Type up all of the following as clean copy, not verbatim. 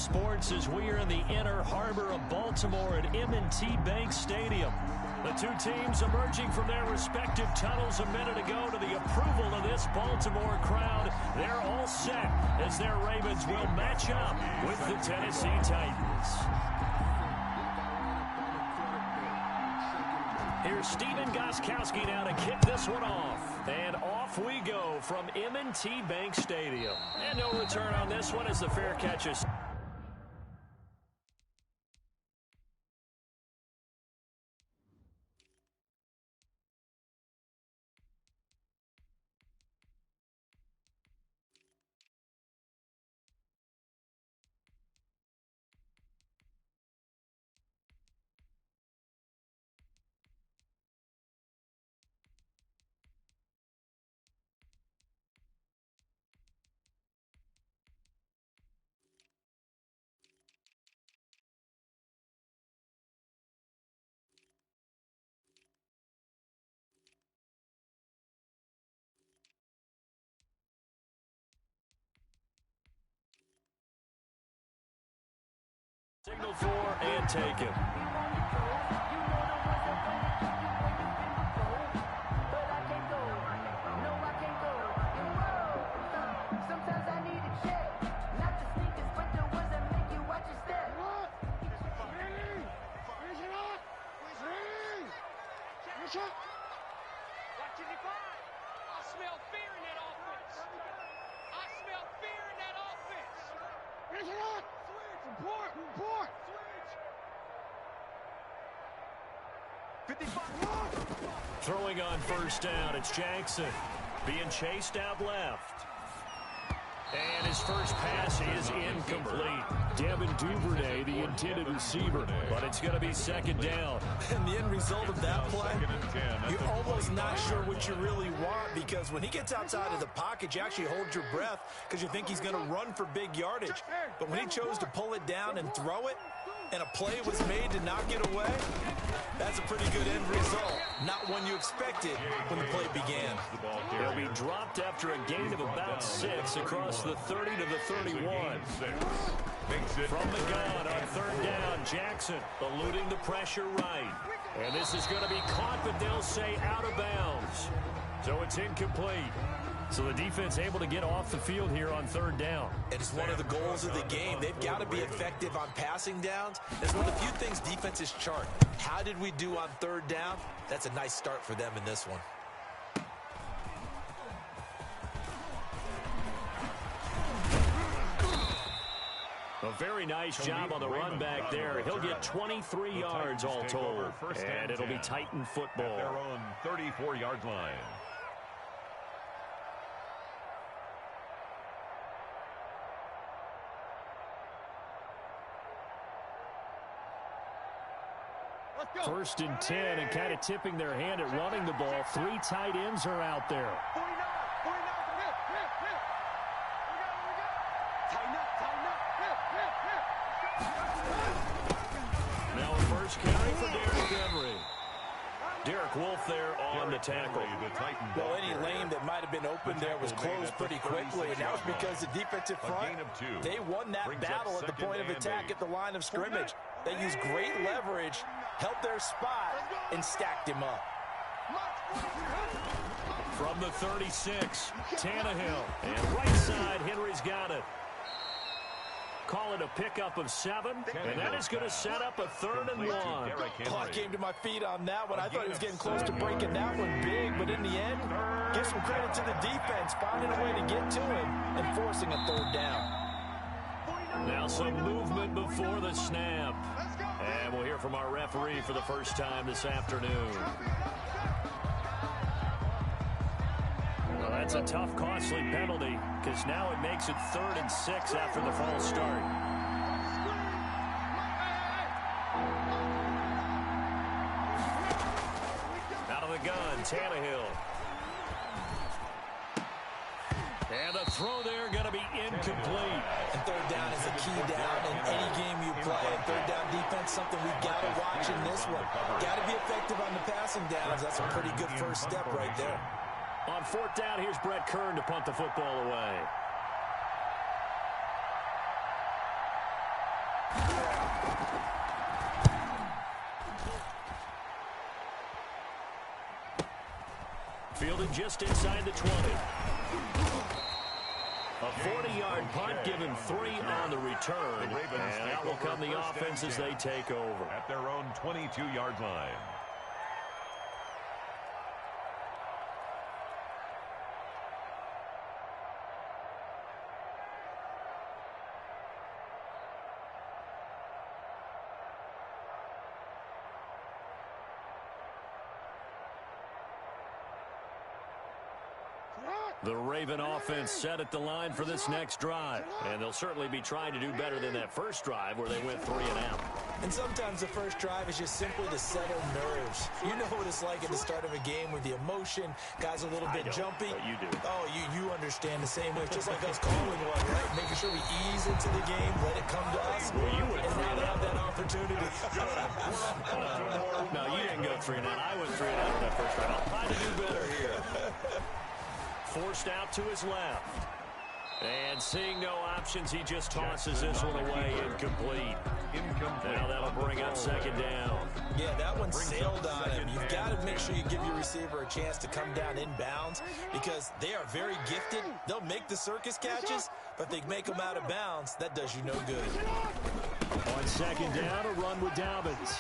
sports as we are in the inner harbor of Baltimore at M&T Bank Stadium. The two teams emerging from their respective tunnels a minute ago to the approval of this Baltimore crowd. They're all set as their Ravens will match up with the Tennessee Titans. Here's Steven Gostkowski now to kick this one off. And off we go from M&T Bank Stadium. And no return on this one as the fair catch is... Signal for and take it. Throwing on first down, it's Jackson being chased out left. And his first pass is incomplete. Devin Duvernay, the intended receiver, but it's going to be second down. And the end result of that play, you're almost not sure what you really want, because when he gets outside of the pocket, you actually hold your breath because you think he's going to run for big yardage. But when he chose to pull it down and throw it, and a play was made to knock it away, that's a pretty good end result. Not one you expected when the play began. He'll be dropped after a gain of about 6 across the 30 to the 31. From the gun on third down, Jackson eluding the pressure right. And this is going to be caught, but they'll say out of bounds. So it's incomplete. So the defense able to get off the field here on third down. And it's one of the goals of the game. They've got to be effective on passing downs. It's one of the few things defenses chart. How did we do on third down? That's a nice start for them in this one. A very nice job on the run back there. He'll get 23 yards all told. And it'll be Titan football. Their own 34-yard line. First and 10, and kind of tipping their hand at running the ball. 3 tight ends are out there. Now a first carry for Derrick Henry. Derek Wolfe there on the tackle. Well, any lane that might have been open there was closed pretty quickly, and that was because the defensive front, they won that battle at the point of attack at the line of scrimmage. They used great leverage, held their spot, and stacked him up. From the 36, Tannehill. And right side, Henry's got it. Call it a pickup of 7, and that is going to set up a 3rd and 1. Oh, I came to my feet on that one. I thought he was getting close to breaking that one big, but in the end, give some credit to the defense, finding a way to get to him and forcing a 3rd down. Now some movement before the snap. And we'll hear from our referee for the first time this afternoon. Well, that's a tough, costly penalty, because now it makes it 3rd and 6 after the false start. Out of the gun, Tannehill. And the throw there going to be incomplete. And 3rd down is a key down in any game you play. 3rd down defense, something we've got to watch in this one. Got to be effective on the passing downs. That's a pretty good first step right there. On 4th down, here's Brett Kern to punt the football away. Fielded just inside the 20. A 40-yard punt, given 3 on the return. And that will come the offense as they take over. At their own 22-yard line. The Raven offense set at the line for this next drive. And they'll certainly be trying to do better than that first drive where they went 3 and out. And sometimes the first drive is just simply to settle nerves. You know what it's like at the start of a game with the emotion. Guys are a little bit jumpy. But you do. Oh, you understand the same way. It's just like us calling one, right? Making sure we ease into the game, let it come to us. Well, you went and now they have that opportunity. No, you didn't go 3 and out. I went 3 and out in that first drive. I'll try to do better here. Forced out to his left. And seeing no options, he just tosses this one away incomplete. Now that'll bring up second down. Yeah, that one sailed on him. You've got to make sure you give your receiver a chance to come down inbounds because they are very gifted. They'll make the circus catches, but if they make them out of bounds, that does you no good. On second down, a run with Dobbins.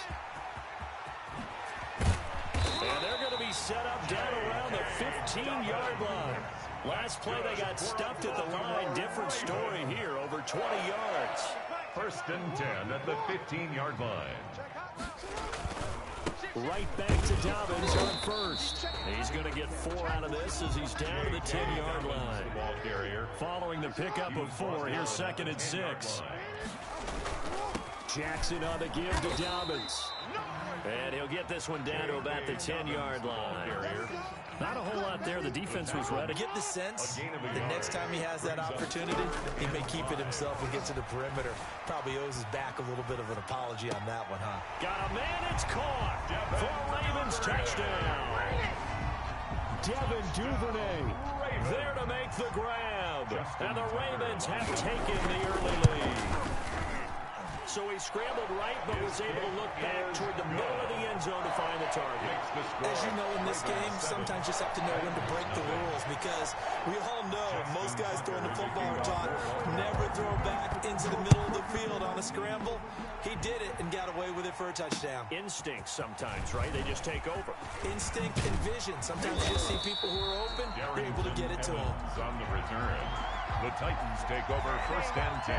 And they're going to be set up down around the 15-yard line. Last play, they got stuffed at the line. Different story here, over 20 yards. 1st and 10 at the 15-yard line. Right back to Dobbins on first. He's going to get 4 out of this as he's down to the 10-yard line. Ball carrier. Following the pickup of 4, here's 2nd and 6. Jackson on the give to Dobbins. And he'll get this one down to about the 10-yard line. Not a whole lot there. The defense was ready. Get the sense the next time he has that opportunity, he may keep it himself and get to the perimeter. Probably owes his back a little bit of an apology on that one, huh? Got a man. It's caught for Ravens touchdown. Devin Duvernay There to make the grab. And the Ravens have taken the early lead. So he scrambled right, but was able to look back toward the middle of the end zone to find the target. As you know, in this game, sometimes you just have to know when to break the rules because we all know most guys throwing the football are taught never throw back into the middle of the field on a scramble. He did it and got away with it for a touchdown. Instinct sometimes, right? They just take over. Instinct and vision. Sometimes you just see people who are open, you're able to get it to them. On the return. The Titans take over 1st and 10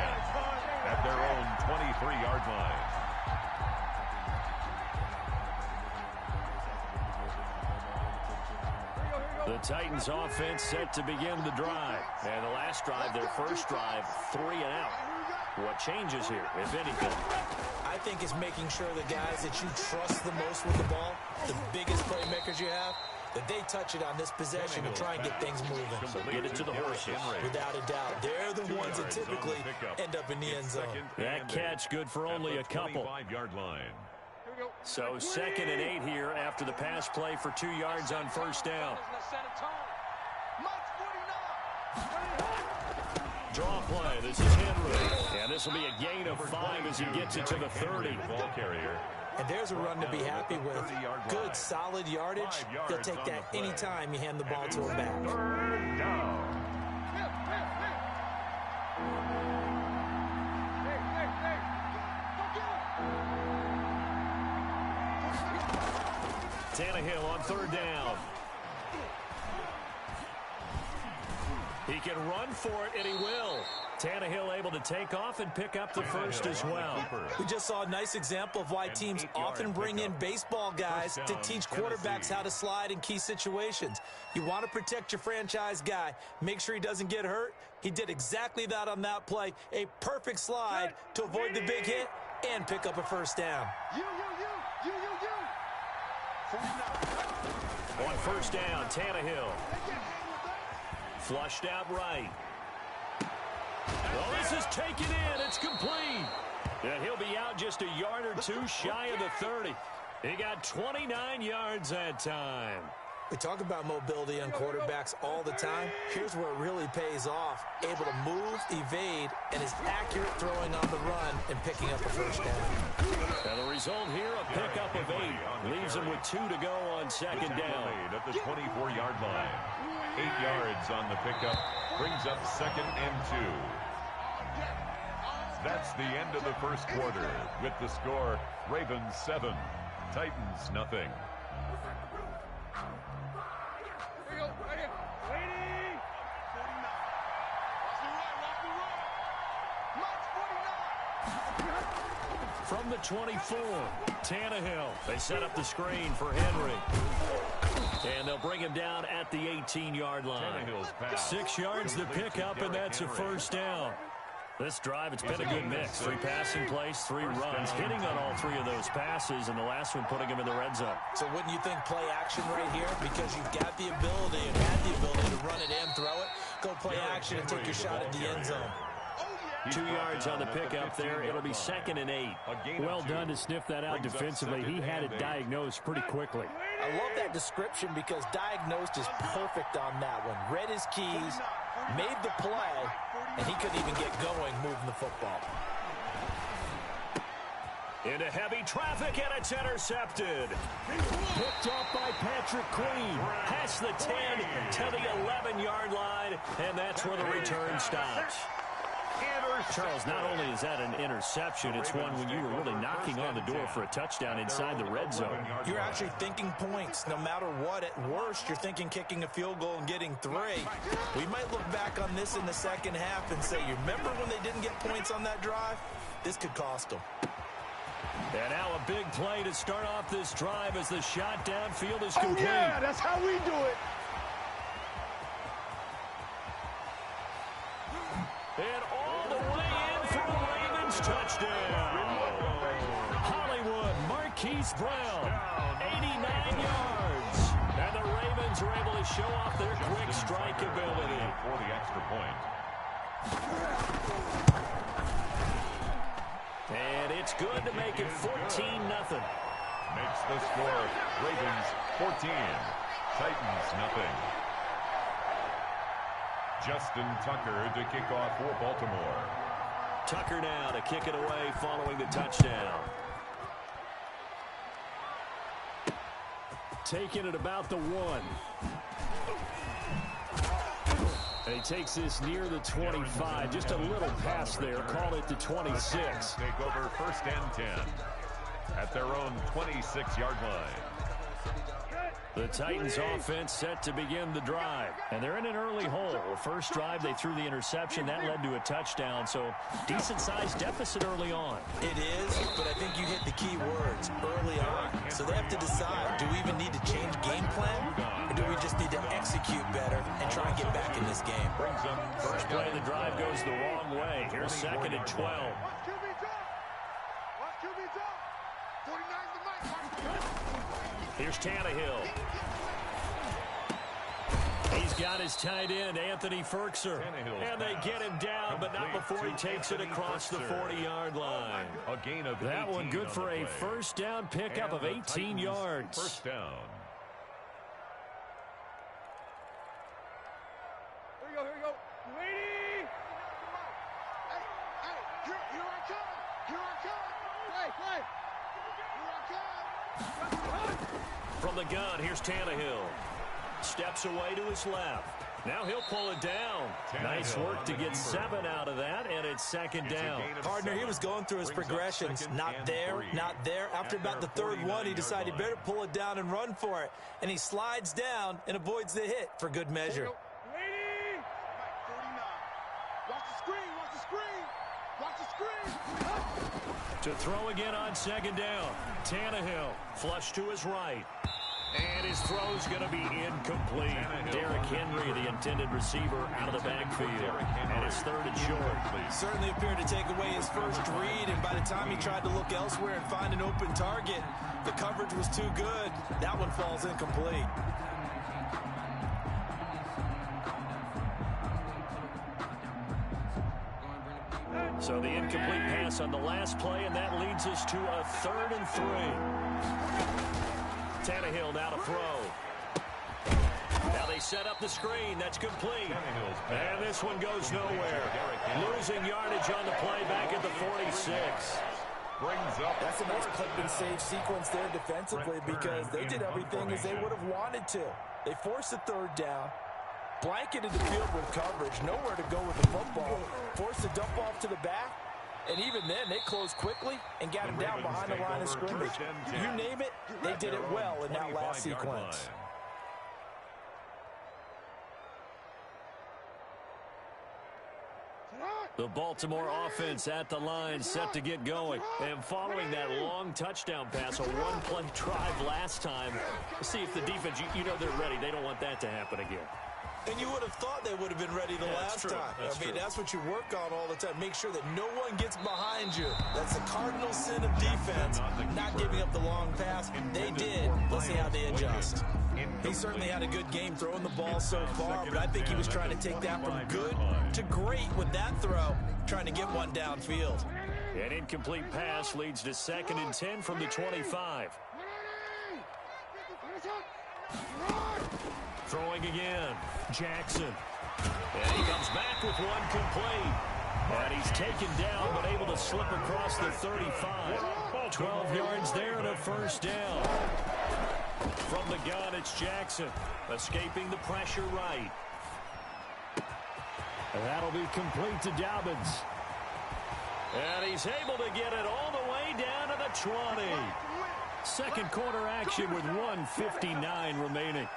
at their own 23-yard line. The Titans offense set to begin the drive. And the last drive, their first drive, 3 and out. What changes here, if anything? I think it's making sure the guys that you trust the most with the ball, the biggest playmakers you have, that they touch it on this possession to try and get things moving. So get it to the horses. Without a doubt. They're the ones that typically end up in the end zone. That catch good for only a couple. 25-yard line. So 2nd and 8 here after the pass play for 2 yards on first down. Draw play. This is Henry. And this will be a gain of 5 as he gets it to the 30. Ball carrier. And there's a run to be happy with. Good, solid yardage. They'll take that anytime you hand the ball to him back. 3rd down. Tannehill on 3rd down. He can run for it, and he will. Tannehill able to take off and pick up the first as well. We just saw a nice example of why teams often bring in baseball guys to teach quarterbacks how to slide in key situations. You want to protect your franchise guy. Make sure he doesn't get hurt. He did exactly that on that play. A perfect slide to avoid the big hit and pick up a first down. On first down, Tannehill. Flushed out right. Well, this is taken in. It's complete. And he'll be out just a yard or two shy of the 30. He got 29 yards that time. We talk about mobility on quarterbacks all the time. Here's where it really pays off. Able to move, evade, and is accurate throwing on the run and picking up a first down. And the result here, a pickup of 8. Leaves him with 2 to go on second down. At the 24-yard line. 8 yards on the pickup. Brings up second and 2. That's the end of the first quarter. With the score, Ravens 7, Titans nothing. From the 24, Tannehill. They set up the screen for Henry. And they'll bring him down at the 18-yard line. 6 yards the pickup, and that's a first down. This drive, it's been a good mix. 3 passing plays, 3 runs, hitting on all 3 of those passes, and the last one putting him in the red zone. So wouldn't you think play action right here? Because you've got the ability and had the ability to run it and throw it. Go play action and take your shot at the end zone. 2 yards on the pickup there. It'll be second and 8. Well done to sniff that out defensively. He had it diagnosed pretty quickly. I love that description because diagnosed is perfect on that one. Read his keys, made the play, and he couldn't even get going moving the football. Into heavy traffic, and it's intercepted. Picked off by Patrick Queen. Past the 10 to the 11-yard line, and that's where the return stops. Charles, not only is that an interception, it's one when you were really knocking on the door for a touchdown inside the red zone. You're actually thinking points. No matter what, at worst, you're thinking kicking a field goal and getting 3. We might look back on this in the second half and say, you remember when they didn't get points on that drive? This could cost them. And now a big play to start off this drive as the shot downfield is complete. Oh, yeah, that's how we do it. And all the way in for a Ravens touchdown. Hollywood, Marquise Brown, 89 yards. And the Ravens are able to show off their quick strike ability. For the extra point. And it's good to make it 14-0. Makes the score Ravens 14, Titans nothing. Justin Tucker to kick off for Baltimore. Tucker now to kick it away following the touchdown. Taking it about the 1. And he takes this near the 25. Just a little pass there. Call it the 26. Take over first and 10 at their own 26-yard line. The Titans offense set to begin the drive. And they're in an early hole. First drive, they threw the interception. That led to a touchdown. So decent-sized deficit early on. It is, but I think you hit the key words, early on. So they have to decide, do we even need to change game plan? Or do we just need to execute better and try and get back in this game? First play of the drive goes the wrong way. Here's second and 12. Here's Tannehill. He's got his tight end, Anthony Ferkser. And they get him down, but not before he takes it across the 40-yard line. A gain of that one good for a play. first down pickup of 18 yards. First down. Here we go. Lady! Hey, here I come. Play. From the gun, here's Tannehill. Steps away to his left. Now he'll pull it down. Nice work to get 7 out of that, and it's second down. Partner, he was going through his progressions. Not there, not there. After about the third one, he decided he better pull it down and run for it. And he slides down and avoids the hit for good measure. Lady! 49. Watch the screen. To throw again on second down. Tannehill, flush to his right. And his throw's going to be incomplete. Derrick Henry, the intended receiver, out of the backfield. And it's third and short. Certainly appeared to take away his first read, and by the time he tried to look elsewhere and find an open target, the coverage was too good. That one falls incomplete. So the incomplete pass on the last play, and that leads us to a 3rd and 3. Tannehill now to throw. they set up the screen. That's complete. And this one goes nowhere. Losing yardage on the play back at the 46. That's a nice clip and save sequence there defensively because they did everything as they would have wanted to. They forced a third down, blanketed the field with coverage, nowhere to go with the football, forced a dump off to the back, and even then they closed quickly and got him down behind the line of scrimmage. You name it, they did it well in that last sequence. The Baltimore offense at the line, set to get going. And following that long touchdown pass, a one-play drive last time, see if the defense, you know they're ready. They don't want that to happen again. And you would have thought they would have been ready the last time. That's what you work on all the time. Make sure that no one gets behind you. That's the cardinal sin of defense, not giving up the long pass. They did. Let's see how they adjust. He certainly had a good game throwing the ball so far, but I think he was trying to take that from good to great with that throw, trying to get one downfield. An incomplete pass leads to 2nd and 10 from the 25. Throwing again. Jackson. And he comes back with one complete. And he's taken down but able to slip across the 35. 12 yards there and a first down. From the gun, it's Jackson. Escaping the pressure right. And that'll be complete to Dobbins. And he's able to get it all the way down to the 20. Second quarter action with 1:59 remaining.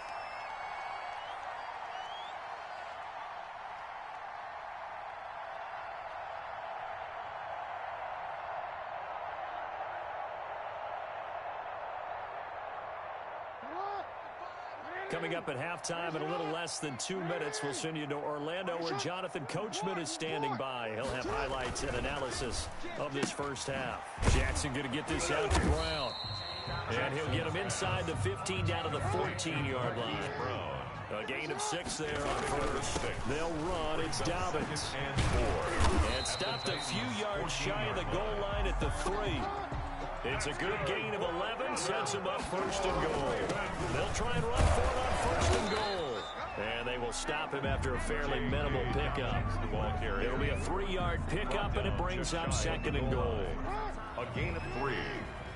Coming up at halftime in a little less than 2 minutes, we'll send you to Orlando where Jonathan Coachman is standing by. He'll have highlights and analysis of this first half. Jackson going to get this out to Brown. And he'll get him inside the 15 down to the 14-yard line. A gain of 6 there on first. They'll run. It's Dobbins. And stopped a few yards shy of the goal line at the 3. It's a good gain of 11, sets him up 1st and goal. They'll try and run for it on 1st and goal. And they will stop him after a fairly minimal pickup. It'll be a 3-yard pickup, and it brings up 2nd and goal. A gain of 3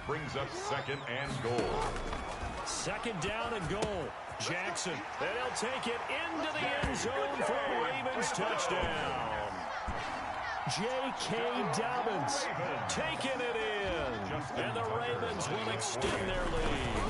brings up 2nd and goal. 2nd down and goal. Jackson, and he'll take it into the end zone for a Ravens touchdown. J.K. Dobbins taking it in, and the Ravens will extend their lead.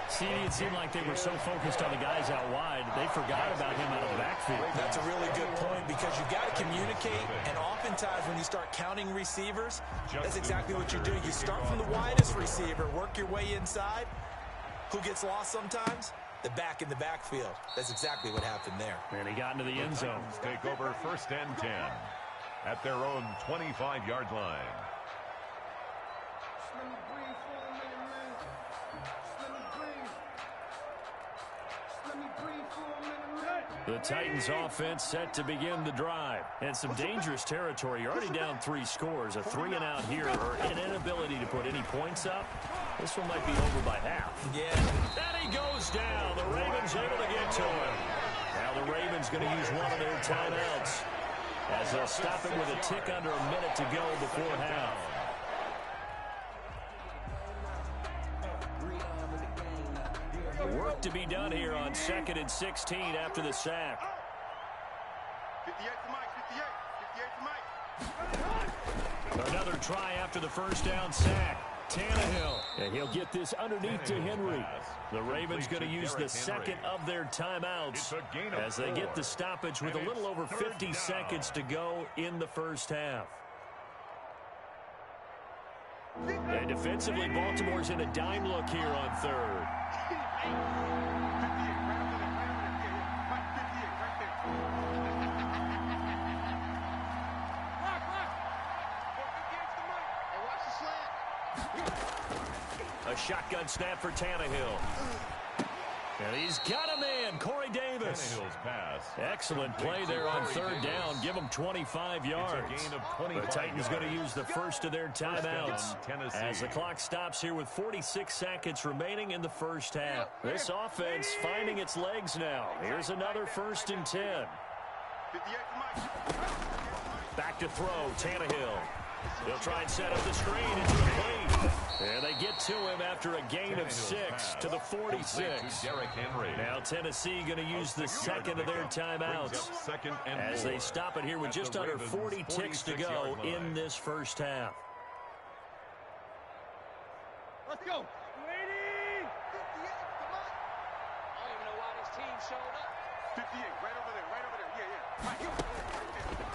See, it seemed like they were so focused on the guys out wide, they forgot about him out of the backfield. That's a really good point because you've got to communicate, and oftentimes when you start counting receivers, that's exactly what you do. You start from the widest receiver, work your way inside. Who gets lost sometimes? The back in the backfield. That's exactly what happened there. And he got into the end zone. Take over 1st and 10 at their own 25-yard line. The Titans offense set to begin the drive. And some dangerous territory. You're already down 3 scores. A 3-and-out here or an inability to put any points up. This one might be over by half. Yeah. And he goes down. The Ravens able to get to him. Now the Ravens going to use one of their timeouts as they'll stop it with a tick under a minute to go before half. Work to be done here on 2nd and 16 after the sack. 58 to Mike. Another try after the first down sack. Tannehill. And he'll get this underneath to Henry. The Ravens going to use the 2nd of their timeouts as they get the stoppage with a little over 50 seconds to go in the first half. And defensively, Baltimore's in a dime look here on 3rd. A shotgun snap for Tannehill. And he's got a man, Corey Davis. Pass. Excellent play there on third down. Give him 25 yards. The Titans going to use the first of their timeouts as the clock stops here with 46 seconds remaining in the first half. This offense finding its legs now. Here's another 1st and 10. Back to throw, Tannehill. He'll try and set up the screen. It's complete. And they get to him after a gain of 6 to the 46. Now Tennessee going to use the second of their timeouts as they stop it here with just under 40 ticks to go in this first half. Let's go. Lady! 58, come on. I don't even know why this team showed up. 58, right over there, yeah. Right here.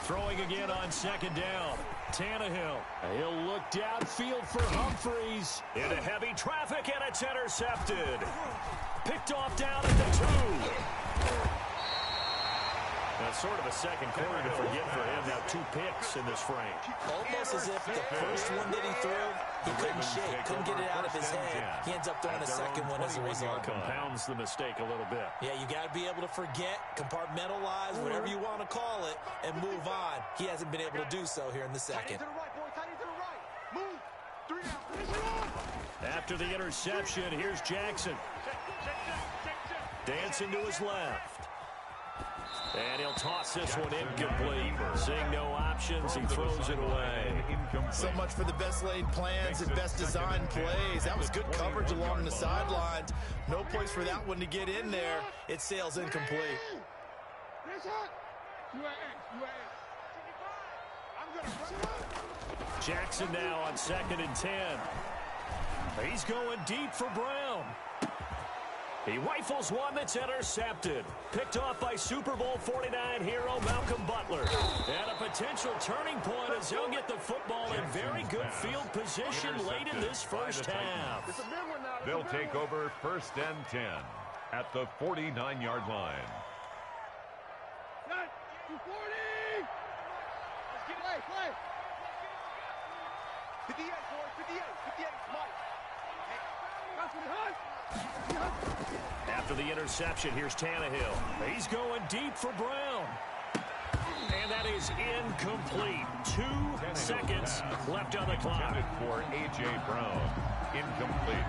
Throwing again on second down. Tannehill. He'll look downfield for Humphreys. Into heavy traffic, and it's intercepted. Picked off down at the 2. That's sort of a second quarter to forget for him. Now 2 picks in this frame. Almost as if the first one that he threw, he couldn't shake, couldn't get it out of his head. He ends up throwing a second one as a result. Compounds the mistake a little bit. Yeah, you got to be able to forget, compartmentalize, whatever you want to call it, and move on. He hasn't been able to do so here in the second. To the right, boy. Tight end to the right. Move. 3 down. Finish it on. After the interception, here's Jackson. Dancing to his left. And he'll toss this one incomplete. Seeing no options, he throws it away. So much for the best laid plans and best designed plays. That was good coverage along the sidelines. No place for that one to get in there. It sails incomplete. Finish it. UAA. I'm going to run it. Jackson now on 2nd and 10. He's going deep for Brown. He rifles one that's intercepted. Picked off by Super Bowl 49 hero Malcolm Butler. And a potential turning point as he'll get the football in very good field position late in this first half. They'll take over 1st and 10 at the 49-yard line. Set. 240. Let's get it. Play. 58, boy. 58. 58. Mike. That's what it has. After the interception, here's Tannehill. He's going deep for Brown. And that is incomplete. 2 seconds left on the clock. Intended for A.J. Brown. Incomplete.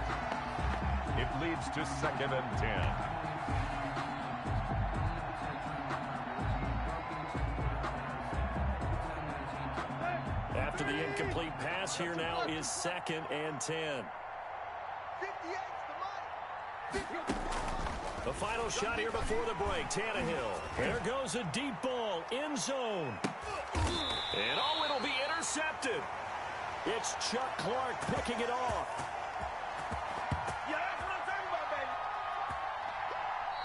It leads to 2nd and 10. After the incomplete pass, here now is 2nd and 10. 58. The final shot here before the break. Tannehill. There goes a deep ball. End zone. And oh, it'll be intercepted. It's Chuck Clark picking it off. Yeah, that's what I'm talking about, baby.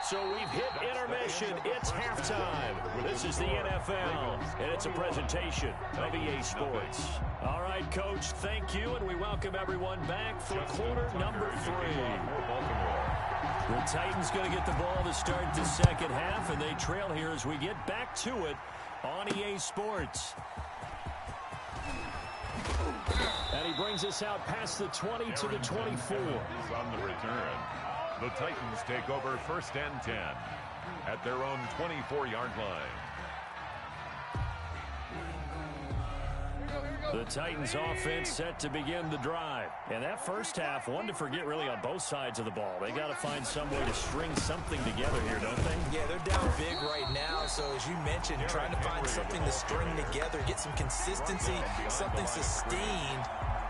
So we've hit intermission. It's halftime. This is the NFL, and it's a presentation of EA Sports. All right, Coach, thank you, and we welcome everyone back for quarter number 3. The Titans going to get the ball to start the second half, and they trail here as we get back to it on EA Sports. And he brings us out past the 20 to the 24. On the return, the Titans take over 1st and 10 at their own 24-yard line. The Titans offense set to begin the drive. And that first half, one to forget really on both sides of the ball. They got to find some way to string something together here, don't they? Yeah, they're down big right now. So as you mentioned, trying to find something to string together, get some consistency, something sustained,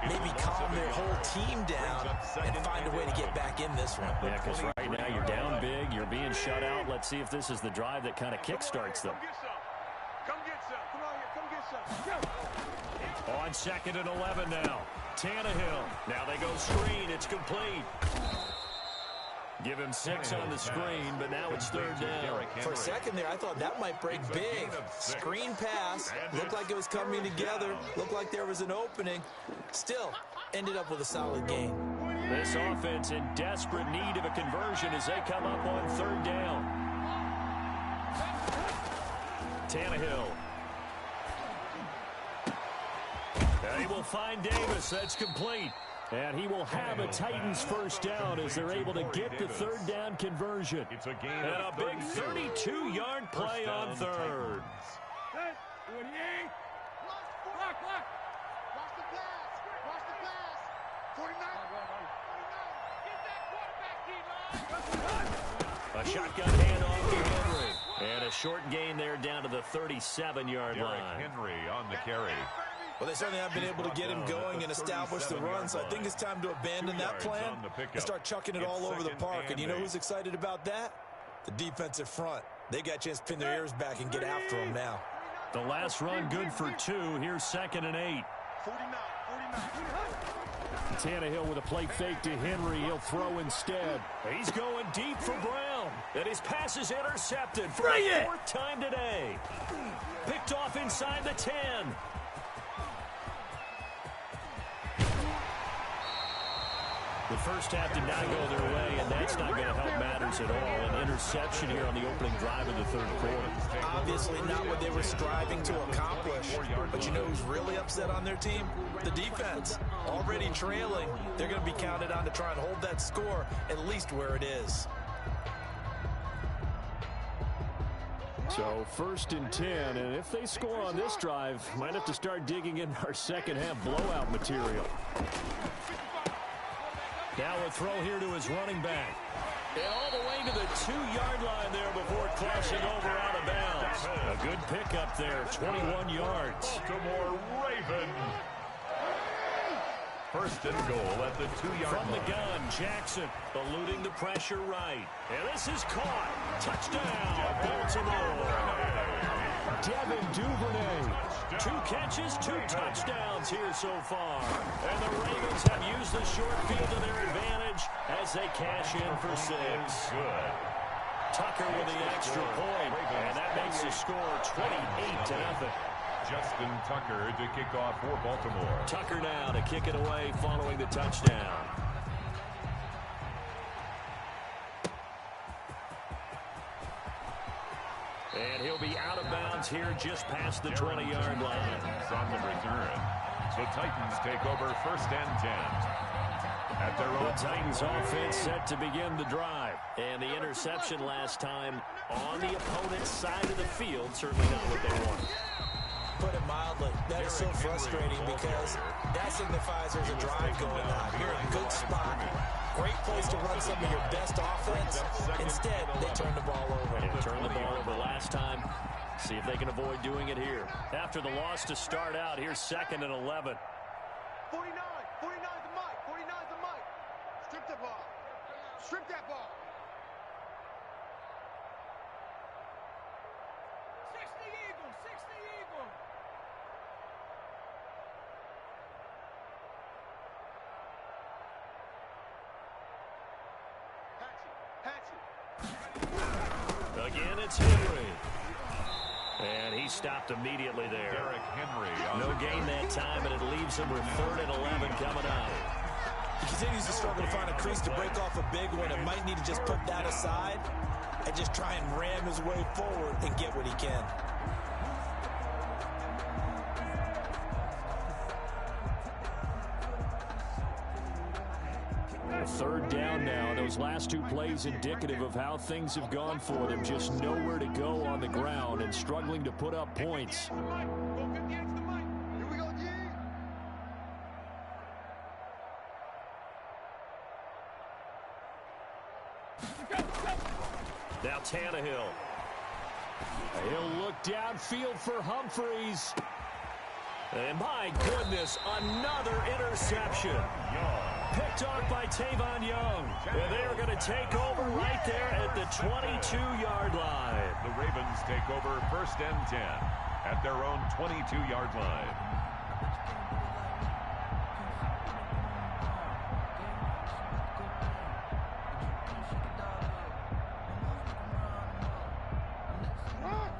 maybe calm their whole team down and find a way to get back in this one. Yeah, because right now you're down big, you're being shut out. Let's see if this is the drive that kind of kickstarts them. Come get some. Come on here. Come get some. Go. On 2nd and 11 now. Tannehill. Now they go screen. It's complete. Give him 6 on the screen, but now it's 3rd down. For a second there, I thought that might break big. Screen pass. Looked like it was coming together. Looked like there was an opening. Still, ended up with a solid gain. This offense in desperate need of a conversion as they come up on 3rd down. Tannehill. He will find Davis. That's complete. And he will have a Titans first down as they're able to get the third down conversion. It's a game and a big 32-yard play on third. 28. Block. Watch the pass. Watch the pass. 49. Get that quarterback, D-line. A shotgun handoff to Henry. And a short gain there down to the 37-yard line. Henry on the carry. Well, they certainly have been able to get him going and establish the run, so I think it's time to abandon that plan and start chucking it all over the park. And you know who's excited about that? The defensive front. They got a chance to pin their ears back and get after him now. The last run good for 2. Here's 2nd and 8. 49. Tannehill with a play fake to Henry. He'll throw instead. He's going deep for Brown. And his pass is intercepted for the 4th time today. Picked off inside the 10. The first half did not go their way, and that's not going to help matters at all. An interception here on the opening drive of the third quarter. Obviously not what they were striving to accomplish. But you know who's really upset on their team? The defense. Already trailing. They're going to be counted on to try and hold that score at least where it is. So 1st and 10, and if they score on this drive, might have to start digging in our second half blowout material. Now a throw here to his running back. And all the way to the 2-yard line there before crossing over out of bounds. A good pickup there, 21 yards. Baltimore Ravens. 1st and goal at the 2-yard line. From the gun, Jackson eluding the pressure right. And this is caught. Touchdown, Baltimore. Devin Duvernay. 2 catches, 2 touchdowns here so far. And the Ravens have used the short field to their advantage as they cash in for 6. Good. Tucker with the extra point, and that makes the score 28-0. Justin Tucker to kick off for Baltimore. Tucker now to kick it away following the touchdown. And he'll be out of bounds here just past the 20-yard line. On the return. So Titans take over 1st and 10. At their own. The Titans offense set to begin the drive. And the interception last time on the opponent's side of the field, certainly not what they want. Put it mildly, that is so frustrating because that signifies there's a drive going on. You're in a good spot. Great place to run some of your best offense. Instead, they turn the ball over. Yeah, turn the ball over last time. See if they can avoid doing it here. After the loss to start out, here's 2nd and 11. 49. 49's the mic. 49's the mic. Strip the ball. Strip that ball. 60 Eagles. 60 Eagles. Again, it's Henry. And he stopped immediately there. Derrick Henry. No gain that time, and it leaves him with 3rd and 11 coming up. He continues to struggle to find a crease to break off a big one and might need to just put that aside and just try and ram his way forward and get what he can. Third down now. Those last 2 plays indicative of how things have gone for them. Just nowhere to go on the ground and struggling to put up points. Now Tannehill. He'll look downfield for Humphreys. And my goodness, another interception. Picked off by Tavon Young. And they are going to take over right there at the 22-yard line. The Ravens take over 1st and 10 at their own 22-yard line.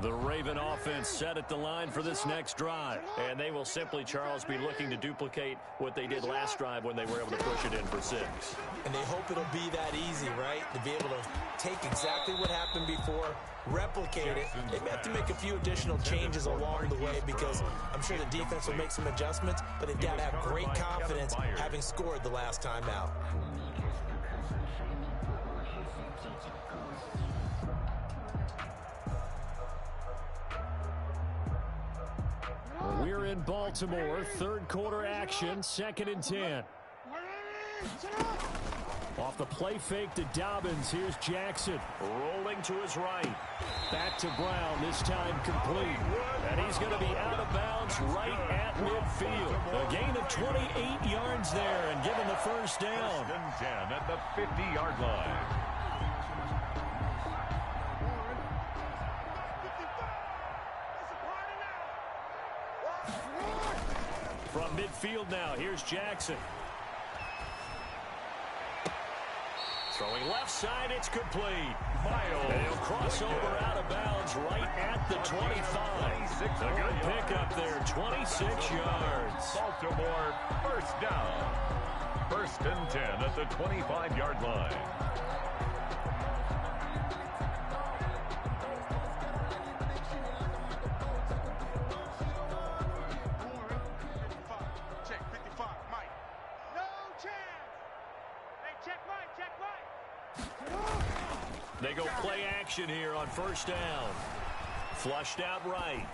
The Raven offense set at the line for this next drive. And they will simply, Charles, be looking to duplicate what they did last drive when they were able to push it in for 6. And they hope it'll be that easy, right? To be able to take exactly what happened before, replicate it. They may have to make a few additional changes along the way because I'm sure the defense will make some adjustments, but they've got to have great confidence having scored the last time out. We're in Baltimore, third quarter action, 2nd and 10. Off the play fake to Dobbins, here's Jackson. Rolling to his right. Back to Brown, this time complete. And he's going to be out of bounds right at midfield. A gain of 28 yards there and given the first down. 1st and 10 at the 50-yard line. From midfield now, here's Jackson. Throwing left side, it's complete. Miles. And he'll cross over out of bounds right at the 25. A good pickup there, 26 yards. Baltimore, first down. 1st and 10 at the 25-yard line. They go play action here on 1st down. Flushed out right.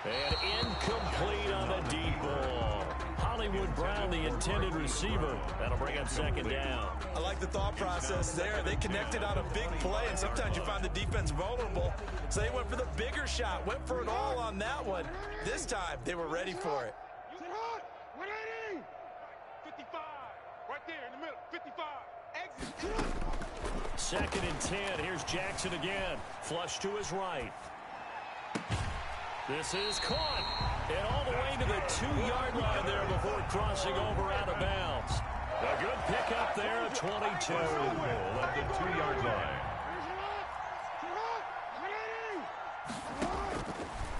And incomplete on the deep ball. Hollywood Brown, the intended receiver. That'll bring up 2nd down. I like the thought process there. They connected on a big play, and sometimes you find the defense vulnerable. So they went for the bigger shot, went for it all on that one. This time, they were ready for it. 55, right there in the middle, 55, exit. 2nd and 10. Here's Jackson again. Flush to his right. This is caught. And all the way to the 2-yard line there before crossing over out of bounds. A good pickup there of 22. At the 2-yard line.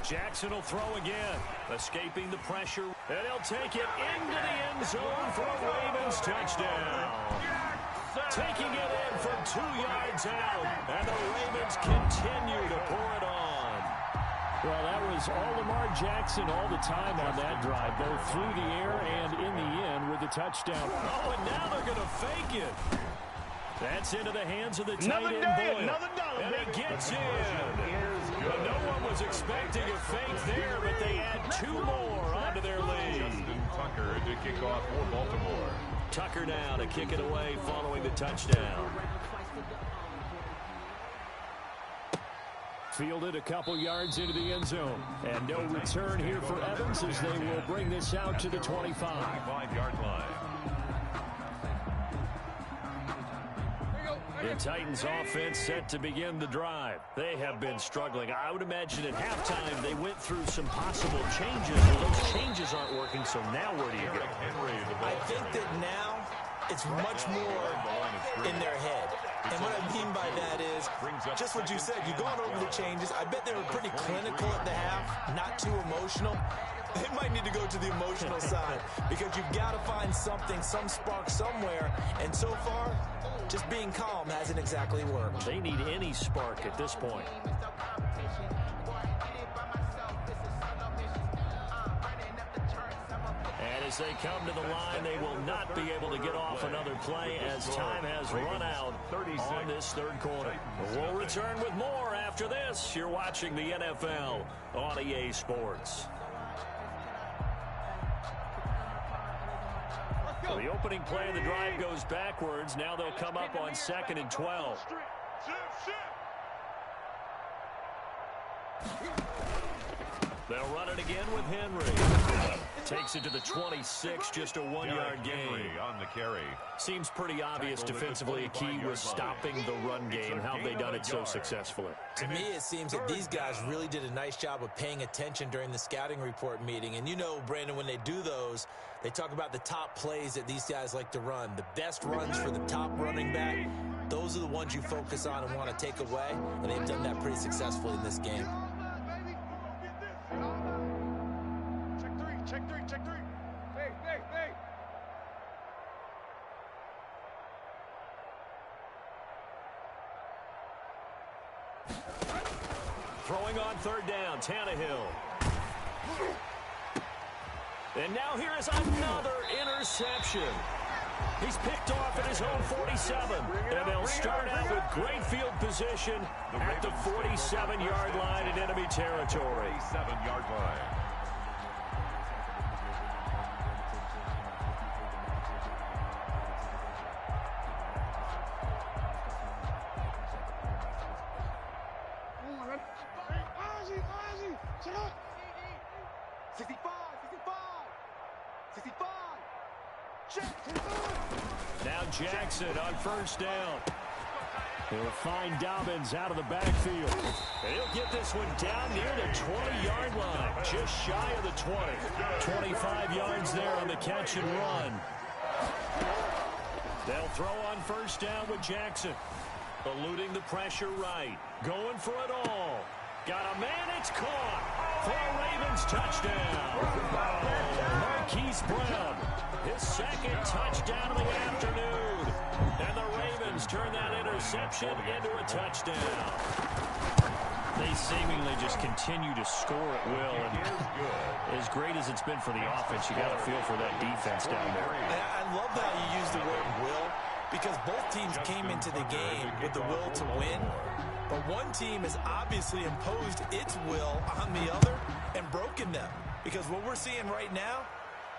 Jackson will throw again. Escaping the pressure. And he'll take it into the end zone for a Ravens touchdown. Taking it in from 2 yards out. And the Ravens continue to pour it on. Well, that was all Lamar Jackson all the time on that drive, both through the air and in the end with the touchdown. Oh, and now they're going to fake it. That's into the hands of the tight end Boyle. And it gets in. Well, no one was expecting a fake there, but they add 2 more onto their lead. Justin Tucker to kick off for Baltimore. Tucker now to kick it away following the touchdown. Fielded a couple yards into the end zone. And no return here for Evans as they will bring this out to the 25. 25-yard line. The Titans offense set to begin the drive. They have been struggling. I would imagine at halftime they went through some possible changes. Well, those changes aren't working, so now where do you go? I think that now it's much more in their head. And what I mean by that is just what you said. You've gone over the changes. I bet they were pretty clinical at the half, not too emotional. They might need to go to the emotional side because you've got to find something, some spark somewhere. And so far, just being calm hasn't exactly worked. They need any spark at this point. And as they come to the line, they will not be able to get off another play as time has run out on this third quarter. We'll return with more after this. You're watching the NFL on EA Sports. Well, the opening play of the drive goes backwards. Now they'll come up on 2nd and 12. They'll run it again with Henry. Takes it to the 26, just a 1-yard gain. On the carry. Seems pretty obvious defensively a key was stopping the run game. How have they done it so successfully? To me, it seems that these guys really did a nice job of paying attention during the scouting report meeting. And you know, Brandon, when they do those, they talk about the top plays that these guys like to run. The best runs for the top running back. those are the ones you focus on and want to take away, and they've done that pretty successfully in this game. Check three. Hey. Throwing on third down, Tannehill. And now here is another interception. He's picked off at his own 47. And they'll start out with great field position at the 47-yard line in enemy territory. 47-yard line. Shut up! 65! Now Jackson on first down. He'll find Dobbins out of the backfield. And he'll get this one down near the 20-yard line, just shy of the 20. 25 yards there on the catch and run. They'll throw on first down with Jackson. Eluding the pressure right. Going for it all. Got a man, it's caught for a Ravens touchdown. Marquise Brown, his second touchdown of the afternoon. And the Ravens turn that interception into a touchdown. They seemingly just continue to score at will. And as great as it's been for the offense, you got to feel for that defense down there. I love how you use the word will, because both teams came into the game with the will to win. But one team has obviously imposed its will on the other and broken them. Because what we're seeing right now,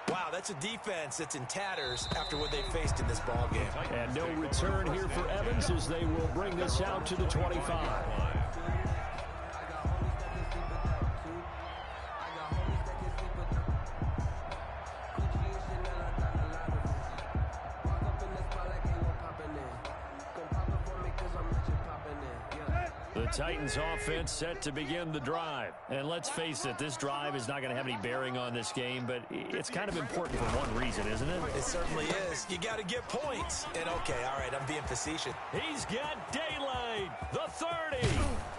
wow, that's a defense that's in tatters after what they faced in this ballgame. And no return here for Evans as they will bring this out to the 25. The Titans offense set to begin the drive. And let's face it, this drive is not going to have any bearing on this game, but it's kind of important for one reason, isn't it? It certainly is. You got to get points. And okay, all right, I'm being facetious. He's got daylight, the 30.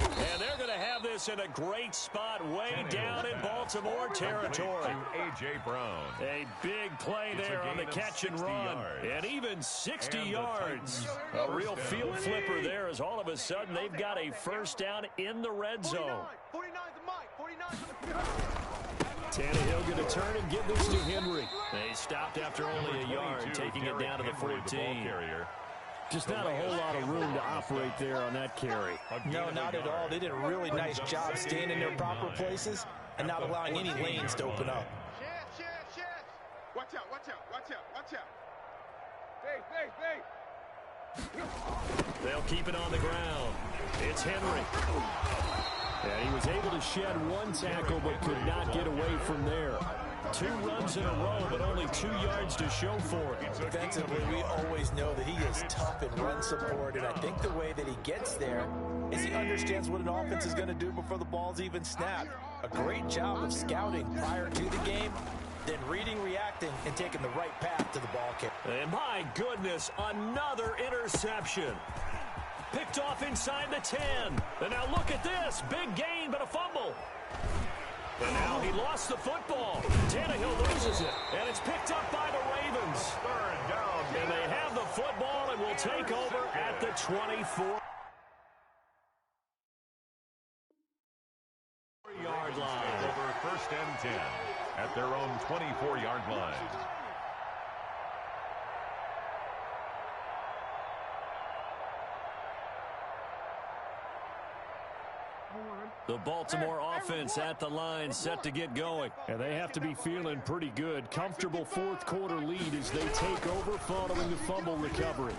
And they're going to have this in a great spot way down in Baltimore territory. A.J. Brown. A big play there on the catch and run. And even 60 yards. A real field flipper there as all of a sudden they've got a first down in the red zone. 49's Tannehill going to turn and give this to Henry. They stopped after only a yard, taking it down to the 14. Just not a whole lot of room to operate there on that carry. No, not at all. They did a really nice job staying in their proper places and not allowing any lanes to open up. Watch out. Hey. They'll keep it on the ground. It's Henry. And he was able to shed one tackle but could not get away from there. 2 runs in a row, but only 2 yards to show for it. Defensively, we always know that he is tough in run support, and I think the way that he gets there is he understands what an offense is going to do before the ball's even snapped. A great job of scouting prior to the game, then reading, reacting, and taking the right path to the ball carrier. And my goodness, another interception. Picked off inside the 10. And now look at this. Big gain, but a fumble. And now he lost the football. Tannehill loses it. And it's picked up by the Ravens. Third down. And they have the football and will take over at the 24. Yard line. Over first and 10 at their own 24-yard line. The Baltimore offense at the line set to get going. And they have to be feeling pretty good. Comfortable fourth quarter lead as they take over following the fumble recovery.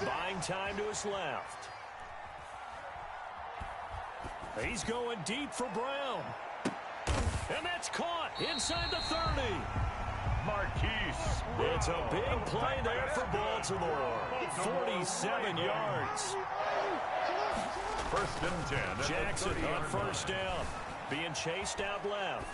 Buying time to his left. He's going deep for Brown. And that's caught inside the 30. Marquise. It's a big play there for Baltimore. 47 yards. First and 10. Jackson on first down. Being chased out left.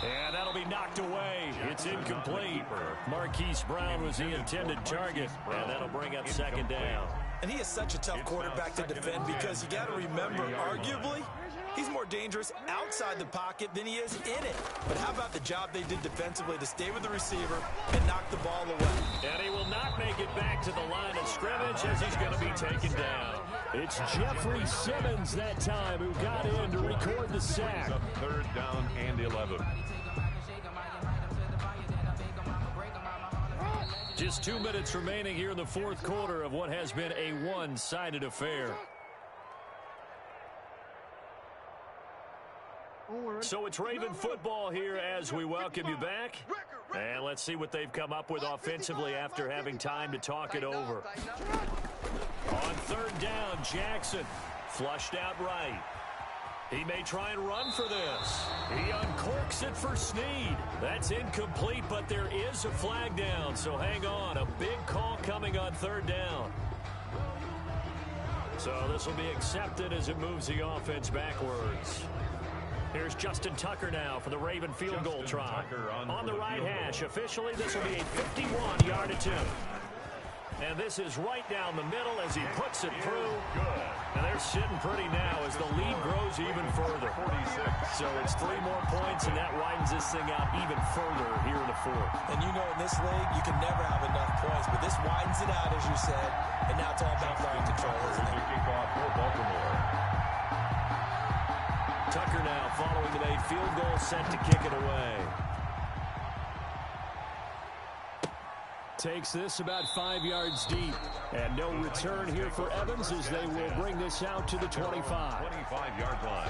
And that'll be knocked away. It's incomplete. Marquise Brown was the intended target, and that'll bring up second down. And he is such a tough quarterback to defend because you got to remember, arguably, he's more dangerous outside the pocket than he is in it. But how about the job they did defensively to stay with the receiver and knock the ball away? And he will not make it back to the line of scrimmage as he's going to be taken down. It's Jeffrey Simmons that time who got in to record the sack. Third down and 11. Just 2 minutes remaining here in the fourth quarter of what has been a one-sided affair. So it's Raven football here as we welcome you back. And let's see what they've come up with offensively after having time to talk it over. On third down, Jackson flushed out right. He may try and run for this. He uncorks it for Snead. That's incomplete, but there is a flag down, so hang on. A big call coming on third down. So this will be accepted as it moves the offense backwards. Here's Justin Tucker now for the Raven field goal try. On the right hash, officially this will be a 51-yard attempt. And this is right down the middle as he puts it through. And they're sitting pretty now as the lead grows even further. So it's 3 more points, and that widens this thing out even further here in the fourth. And you know in this league, you can never have enough points, but this widens it out, as you said, and now it's all about ball control, isn't it? Kickoff for Baltimore. Tucker now following the made field goal, set to kick it away. Takes this about 5 yards deep. And no return here for Evans as they will bring this out to the 25. 25-yard line.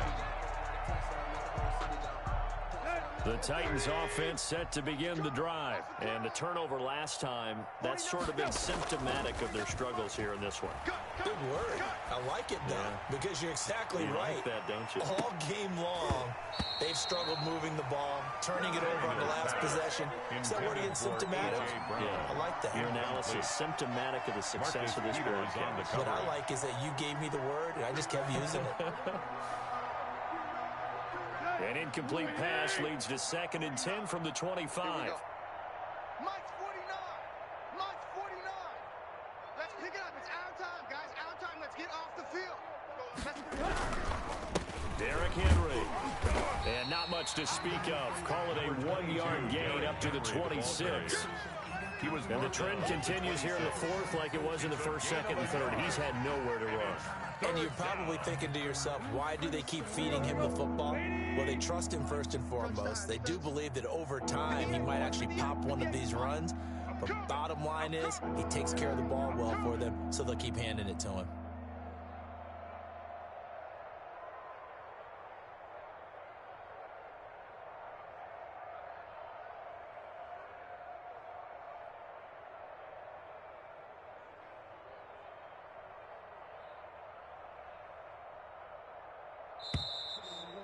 The Titans offense set to begin the drive. And the turnover last time, that's sort of been symptomatic of their struggles here in this one. Good word. I like it, though, because you're exactly right. Like that, don't you? All game long, they've struggled moving the ball, turning it over on the last possession. Is that word again, symptomatic? Yeah. I like that. Your analysis, symptomatic of the success of this broadcast. What I like is that you gave me the word, and I just kept using it. An incomplete pass leads to 2nd and 10 from the 25. Mike's 49. Mike's 49. Let's pick it up. It's our time, guys. Our time. Let's get off the field. Derrick Henry. And not much to speak of. Call it a 1-yard gain up to the 26. And the trend continues here in the fourth like it was in the first, second, and third. He's had nowhere to run. And you're probably thinking to yourself, why do they keep feeding him the football? Well, they trust him first and foremost. They do believe that over time he might actually pop one of these runs. But bottom line is he takes care of the ball well for them, so they'll keep handing it to him.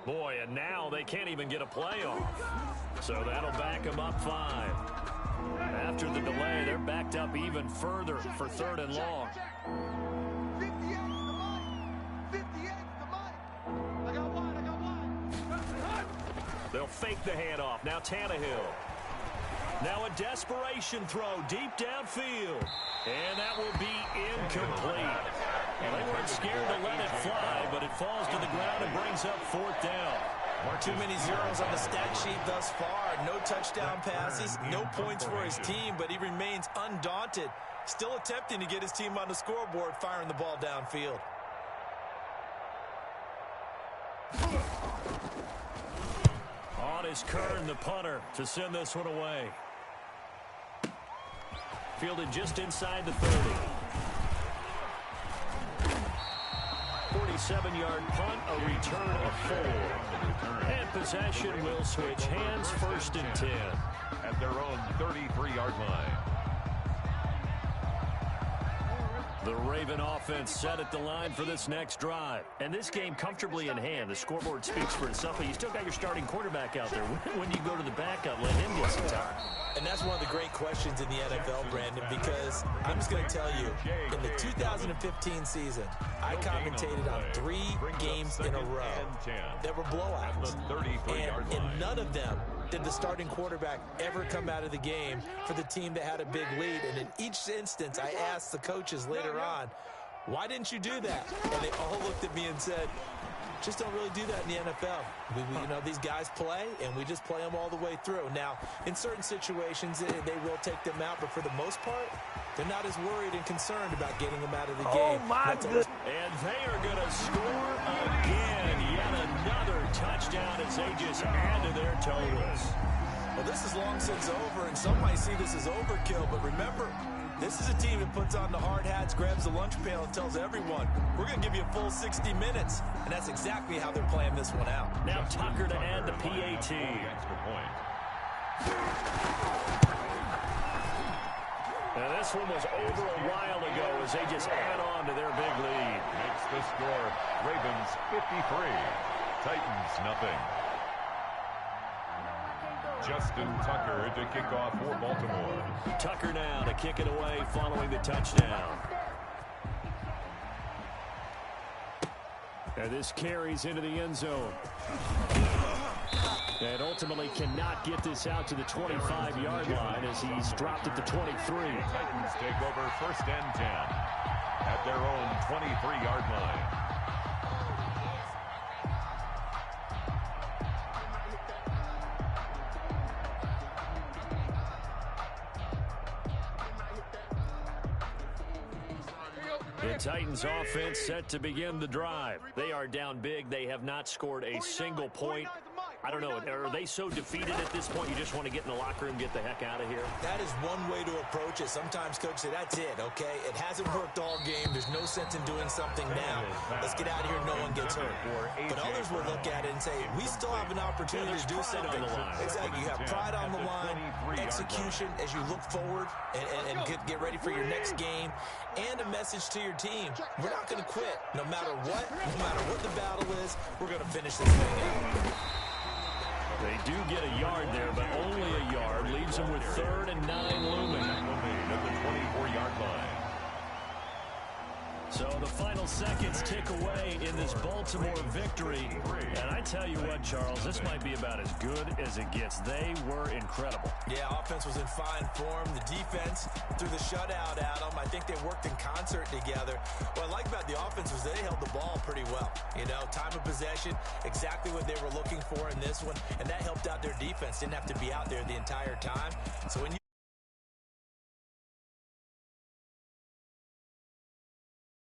Boy, and now they can't even get a play off. So that'll back them up 5. After the delay, they're backed up even further for 3rd and long. 58 to Mike. 58 to Mike. I got one. They'll fake the handoff. Now Tannehill. Now a desperation throw deep downfield. And that will be incomplete. And they weren't scared to let it fly, but it falls to the ground and brings up 4th down. Too many zeros on the stat sheet thus far. No touchdown passes, no points for his team, but he remains undaunted. Still attempting to get his team on the scoreboard, firing the ball downfield. On is Kern, the punter, to send this one away. Fielded just inside the 30. 47-yard punt, a return of 4. And possession will switch hands, 1st and 10. At their own 33-yard line. The Raven offense set at the line for this next drive. And this game comfortably in hand. The scoreboard speaks for itself, but you still got your starting quarterback out there. When you go to the backup, let him get some time. And that's one of the great questions in the NFL, Brandon, because I'm just going to tell you, in the 2015 season, I commentated on 3 games in a row that were blowouts. And in none of them did the starting quarterback ever come out of the game for the team that had a big lead? And in each instance, I asked the coaches later on, why didn't you do that? And they all looked at me and said, just don't really do that in the NFL. You know, these guys play, and we just play them all the way through. Now, in certain situations, they will take them out, but for the most part, they're not as worried and concerned about getting them out of the game. Oh, my goodness. And they are going to score again. Yet another touchdown as they just add to their totals. Well, this is long since over, and some might see this as overkill, but remember, this is a team that puts on the hard hats, grabs the lunch pail, and tells everyone, we're going to give you a full 60 minutes. And that's exactly how they're playing this one out. Now Tucker to add the PAT. Extra point. Now this one was over a while ago as they just add on to their big lead. Makes the score Ravens 53, Titans nothing. Justin Tucker to kick off for Baltimore. Tucker now to kick it away following the touchdown. And this carries into the end zone. And ultimately cannot get this out to the 25-yard line as he's dropped at the 23. Titans take over 1st and 10 at their own 23-yard line. The Titans offense set to begin the drive. They are down big. They have not scored a single point. I don't know. Are they so defeated at this point you just want to get in the locker room, get the heck out of here? That is one way to approach it. Sometimes coaches say, that's it, okay? It hasn't worked all game. There's no sense in doing something now. Let's get out of here. No one gets hurt. But others will look at it and say, we still have an opportunity to do something. Exactly. You have pride on the line, execution as you look forward and get ready for your next game, and a message to your team. We're not going to quit. No matter what the battle is, we're going to finish this thing out. They do get a yard there, but only a yard. Leaves them with 3rd and 9 looming. At the 24-yard line. So the final seconds tick away in this Baltimore victory. And I tell you what, Charles, this might be about as good as it gets. They were incredible. Yeah, offense was in fine form. The defense threw the shutout at them. I think they worked in concert together. What I like about the offense was they held the ball pretty well. You know, time of possession, exactly what they were looking for in this one. And that helped out their defense. Didn't have to be out there the entire time. So when you